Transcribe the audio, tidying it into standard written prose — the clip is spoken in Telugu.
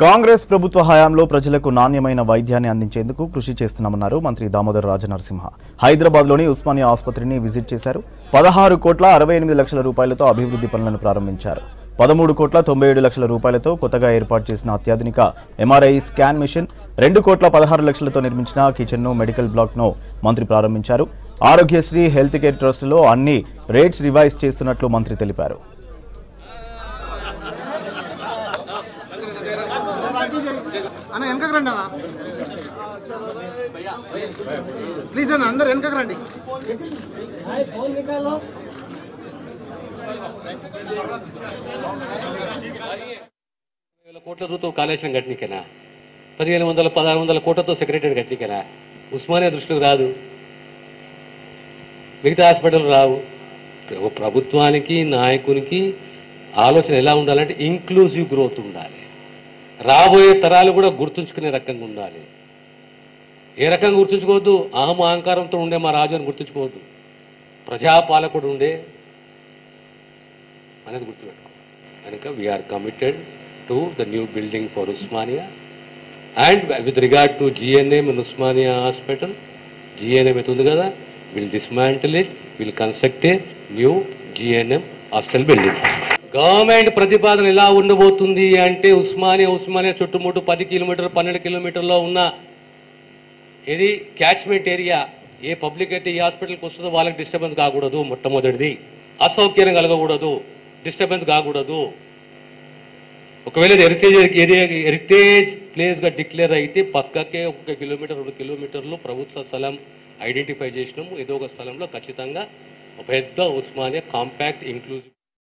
కాంగ్రెస్ ప్రభుత్వ హయాంలో ప్రజలకు నాణ్యమైన వైద్యాన్ని అందించేందుకు కృషి చేస్తున్నామన్నారు మంత్రి దామోదర్ రాజనరసింహ. హైదరాబాద్లోని ఉస్మానియా ఆసుపత్రిని విజిట్ చేశారు. 16 కోట్ల 68 లక్షల రూపాయలతో అభివృద్ధి పనులను ప్రారంభించారు. 13 కోట్ల 97 లక్షల రూపాయలతో కొత్తగా ఏర్పాటు చేసిన అత్యాధునిక ఎంఆర్ఐ స్కాన్ మిషన్, 2 కోట్ల 16 లక్షలతో నిర్మించిన కిచెన్ను, మెడికల్ బ్లాక్ను మంత్రి ప్రారంభించారు. ఆరోగ్యశ్రీ హెల్త్ కేర్ ట్రస్టులో అన్ని రేట్స్ రివైజ్ చేస్తున్నట్లు మంత్రి తెలిపారు. అన్న వెనకకు రండి అన్న, ప్లీజ్ అన్న అందరు వెనకకు రండి. కోట్ల రూపాయలతో కాళేశ్వరం కట్టినకేనా, 1500-1600 కోట్లతో సెక్రటరీ కట్టినకేనా ఉస్మానియా దృష్టికి రాదు, మిగతా హాస్పిటల్ రావు. ప్రభుత్వానికి నాయకునికి ఆలోచన ఎలా ఉండాలంటే ఇంక్లూజివ్ గ్రోత్ ఉండాలి. రాబోయే తరాలు కూడా గుర్తుంచుకునే రకంగా ఉండాలి. ఏ రకంగా గుర్తుంచుకోవద్దు, అహంకారంతో ఉండే మా రాజు అని గుర్తుంచుకోవద్దు, ప్రజాపాలకుడు ఉండే అనేది గుర్తుపెట్టుకో. కనుక we're committed to the new building for Osmania and with regard to GNM in Osmania hospital. GNM అయితే ఉంది కదా, will dismantle it, will construct a new GNM hostel building. Government ప్రతిపాదన ఎలా ఉండబోతుంది అంటే ఉస్మానియా చుట్టుముట్టు 10 కిలోమీటర్లు 12 కిలోమీటర్లో ఉన్న ఇది క్యాచ్మెంట్ ఏరియా. ఏ పబ్లిక్ అయితే ఈ హాస్పిటల్కి వస్తుందో వాళ్ళకి డిస్టర్బెన్స్ కాకూడదు. మొట్టమొదటిది అసౌకర్యం కలగకూడదు, డిస్టర్బెన్స్ కాకూడదు. ఒకవేళ హెరిటేజ్ ప్లేస్గా డిక్లేర్ అయితే పక్కకే 1 కిలోమీటర్ 2 కిలోమీటర్లు ప్రభుత్వ స్థలం ఐడెంటిఫై చేసినాము. ఏదో ఒక స్థలంలో ఖచ్చితంగా పెద్ద ఉస్మానియా కాంపాక్ట్ ఇంక్లూజివ్